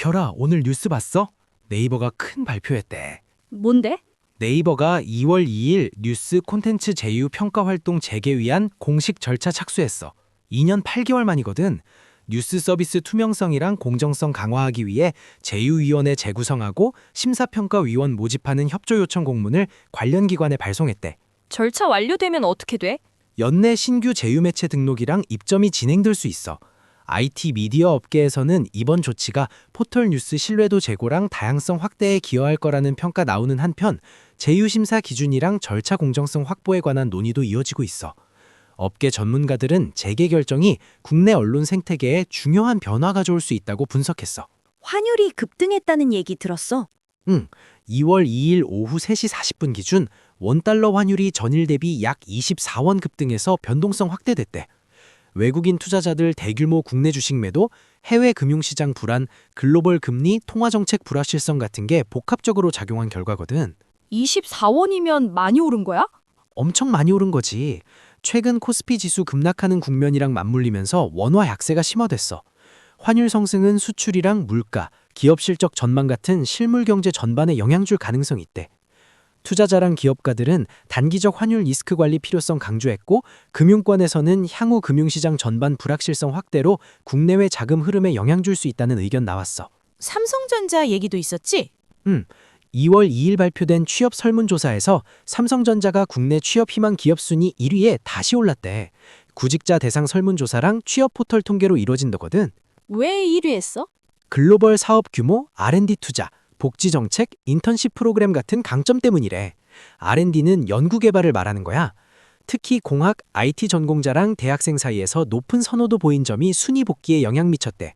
별아, 오늘 뉴스 봤어? 네이버가 큰 발표했대. 뭔데? 네이버가 2월 2일 뉴스 콘텐츠 제휴 평가 활동 재개 위한 공식 절차 착수했어. 2년 8개월 만이거든. 뉴스 서비스 투명성이랑 공정성 강화하기 위해 제휴위원회 재구성하고 심사평가위원 모집하는 협조 요청 공문을 관련 기관에 발송했대. 절차 완료되면 어떻게 돼? 연내 신규 제휴 매체 등록이랑 입점이 진행될 수 있어. IT 미디어 업계에서는 이번 조치가 포털 뉴스 신뢰도 제고랑 다양성 확대에 기여할 거라는 평가 나오는 한편 제휴 심사 기준이랑 절차 공정성 확보에 관한 논의도 이어지고 있어. 업계 전문가들은 재개 결정이 국내 언론 생태계에 중요한 변화 가져올 수 있다고 분석했어. 환율이 급등했다는 얘기 들었어. 2월 2일 오후 3시 40분 기준 원달러 환율이 전일 대비 약 24원 급등해서 변동성 확대됐대. 외국인 투자자들 대규모 국내 주식 매도, 해외 금융시장 불안, 글로벌 금리, 통화정책 불확실성 같은 게 복합적으로 작용한 결과거든. 24원이면 많이 오른 거야? 엄청 많이 오른 거지. 최근 코스피 지수 급락하는 국면이랑 맞물리면서 원화 약세가 심화됐어. 환율 상승은 수출이랑 물가, 기업 실적 전망 같은 실물 경제 전반에 영향 줄 가능성이 있대. 투자자랑 기업가들은 단기적 환율 리스크 관리 필요성 강조했고, 금융권에서는 향후 금융시장 전반 불확실성 확대로 국내외 자금 흐름에 영향 줄 수 있다는 의견 나왔어. 삼성전자 얘기도 있었지? 2월 2일 발표된 취업 설문조사에서 삼성전자가 국내 취업 희망 기업 순위 1위에 다시 올랐대. 구직자 대상 설문조사랑 취업 포털 통계로 이루어진다거든. 왜 1위 했어? 글로벌 사업 규모, R&D 투자, 복지 정책, 인턴십 프로그램 같은 강점 때문이래. R&D는 연구 개발을 말하는 거야. 특히 공학, IT 전공자랑 대학생 사이에서 높은 선호도 보인 점이 순위 복귀에 영향 미쳤대.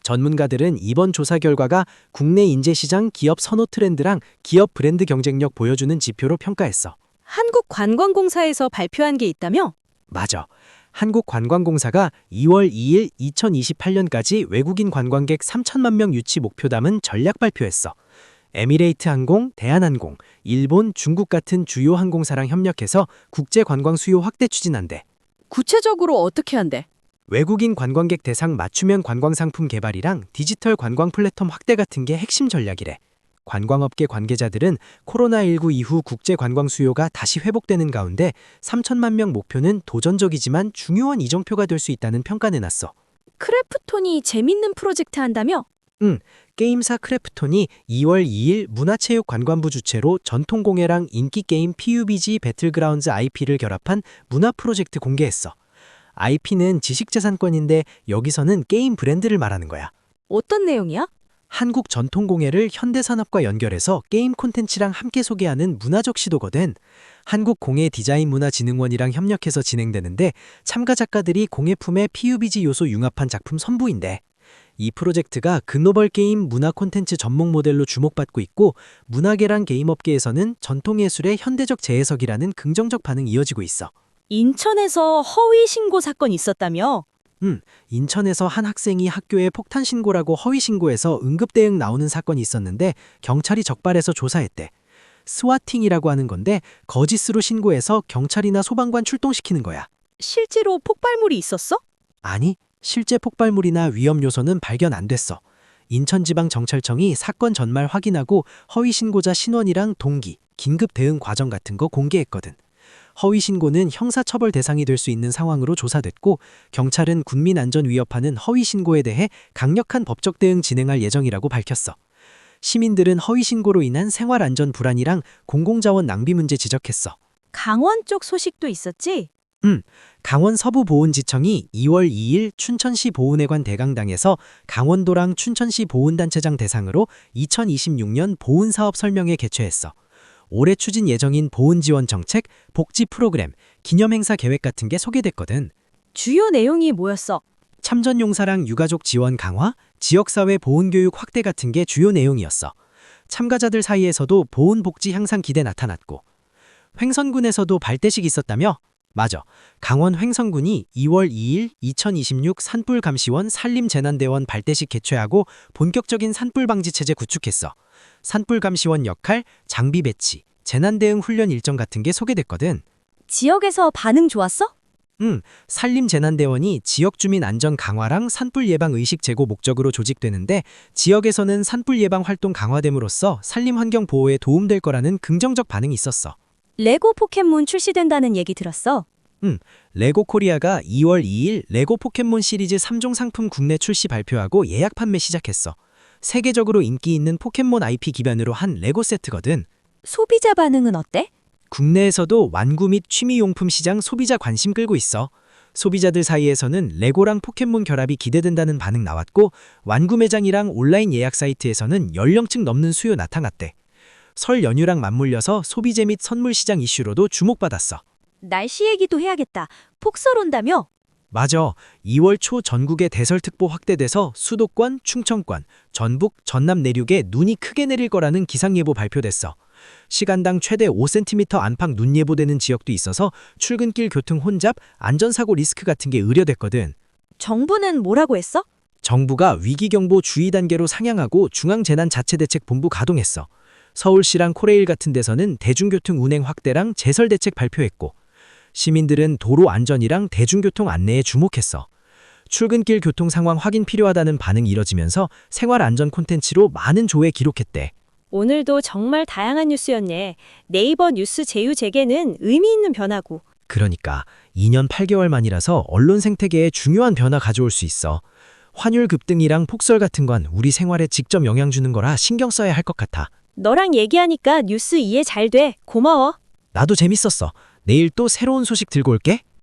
전문가들은 이번 조사 결과가 국내 인재시장 기업 선호 트렌드랑 기업 브랜드 경쟁력 보여주는 지표로 평가했어. 한국관광공사에서 발표한 게 있다며? 맞아. 한국관광공사가 2월 2일 2028년까지 외국인 관광객 3천만 명 유치 목표 담은 전략 발표했어. 에미레이트 항공, 대한항공, 일본, 중국 같은 주요 항공사랑 협력해서 국제 관광 수요 확대 추진한대. 구체적으로 어떻게 한대? 외국인 관광객 대상 맞춤형 관광 상품 개발이랑 디지털 관광 플랫폼 확대 같은 게 핵심 전략이래. 관광업계 관계자들은 코로나19 이후 국제 관광 수요가 다시 회복되는 가운데 3천만 명 목표는 도전적이지만 중요한 이정표가 될 수 있다는 평가 내놨어. 크래프톤이 재밌는 프로젝트 한다며? 게임사 크래프톤이 2월 2일 문화체육관광부 주최로 전통공예랑 인기게임 PUBG 배틀그라운드 IP를 결합한 문화 프로젝트 공개했어. IP는 지식재산권인데 여기서는 게임 브랜드를 말하는 거야. 어떤 내용이야? 한국 전통공예를 현대산업과 연결해서 게임 콘텐츠랑 함께 소개하는 문화적 시도거든. 한국공예디자인문화진흥원이랑 협력해서 진행되는데 참가 작가들이 공예품에 PUBG 요소 융합한 작품 선보인대. 이 프로젝트가 글로벌 게임 문화 콘텐츠 접목 모델로 주목받고 있고 문화계랑 게임업계에서는 전통예술의 현대적 재해석이라는 긍정적 반응이 이어지고 있어. 인천에서 허위 신고 사건 있었다며? 인천에서 한 학생이 학교에 폭탄 신고라고 허위 신고해서 응급 대응 나오는 사건이 있었는데 경찰이 적발해서 조사했대. 스와팅이라고 하는 건데 거짓으로 신고해서 경찰이나 소방관 출동시키는 거야. 실제로 폭발물이 있었어? 아니, 실제 폭발물이나 위험 요소는 발견 안 됐어. 인천지방경찰청이 사건 전말 확인하고 허위 신고자 신원이랑 동기, 긴급 대응 과정 같은 거 공개했거든. 허위 신고는 형사처벌 대상이 될 수 있는 상황으로 조사됐고 경찰은 국민 안전 위협하는 허위 신고에 대해 강력한 법적 대응 진행할 예정이라고 밝혔어. 시민들은 허위 신고로 인한 생활 안전 불안이랑 공공자원 낭비 문제 지적했어. 강원 쪽 소식도 있었지? 강원 서부보훈지청이 2월 2일 춘천시 보훈회관 대강당에서 강원도랑 춘천시 보훈단체장 대상으로 2026년 보훈사업 설명회 개최했어. 올해 추진 예정인 보훈지원 정책, 복지 프로그램, 기념행사 계획 같은 게 소개됐거든. 주요 내용이 뭐였어? 참전용사랑 유가족 지원 강화, 지역사회 보훈교육 확대 같은 게 주요 내용이었어. 참가자들 사이에서도 보훈복지 향상 기대 나타났고. 횡선군에서도 발대식 있었다며? 맞아. 강원 횡성군이 2월 2일 2026 산불 감시원 산림재난대원 발대식 개최하고 본격적인 산불 방지 체제 구축했어. 산불 감시원 역할, 장비 배치, 재난 대응 훈련 일정 같은 게 소개됐거든. 지역에서 반응 좋았어? 산림재난대원이 지역주민 안전 강화랑 산불 예방 의식 제고 목적으로 조직되는데 지역에서는 산불 예방 활동 강화됨으로써 산림 환경 보호에 도움될 거라는 긍정적 반응이 있었어. 레고 포켓몬 출시된다는 얘기 들었어. 레고 코리아가 2월 2일 레고 포켓몬 시리즈 3종 상품 국내 출시 발표하고 예약 판매 시작했어. 세계적으로 인기 있는 포켓몬 IP 기반으로 한 레고 세트거든. 소비자 반응은 어때? 국내에서도 완구 및 취미용품 시장 소비자 관심 끌고 있어. 소비자들 사이에서는 레고랑 포켓몬 결합이 기대된다는 반응 나왔고 완구 매장이랑 온라인 예약 사이트에서는 연령층 넘는 수요 나타났대. 설 연휴랑 맞물려서 소비재 및 선물 시장 이슈로도 주목받았어. 날씨 얘기도 해야겠다. 폭설 온다며? 맞아. 2월 초 전국에 대설특보 확대돼서 수도권, 충청권, 전북, 전남 내륙에 눈이 크게 내릴 거라는 기상예보 발표됐어. 시간당 최대 5cm 안팎 눈 예보되는 지역도 있어서 출근길 교통 혼잡, 안전사고 리스크 같은 게 우려됐거든. 정부는 뭐라고 했어? 정부가 위기경보 주의 단계로 상향하고 중앙재난자체대책본부 가동했어. 서울시랑 코레일 같은 데서는 대중교통 운행 확대랑 제설 대책 발표했고 시민들은 도로 안전이랑 대중교통 안내에 주목했어. 출근길 교통 상황 확인 필요하다는 반응이 이뤄지면서 생활 안전 콘텐츠로 많은 조회 기록했대. 오늘도 정말 다양한 뉴스였네. 네이버 뉴스 제휴 재개는 의미 있는 변화고. 그러니까 2년 8개월 만이라서 언론 생태계에 중요한 변화 가져올 수 있어. 환율 급등이랑 폭설 같은 건 우리 생활에 직접 영향 주는 거라 신경 써야 할 것 같아. 너랑 얘기하니까 뉴스 이해 잘 돼. 고마워. 나도 재밌었어. 내일 또 새로운 소식 들고 올게.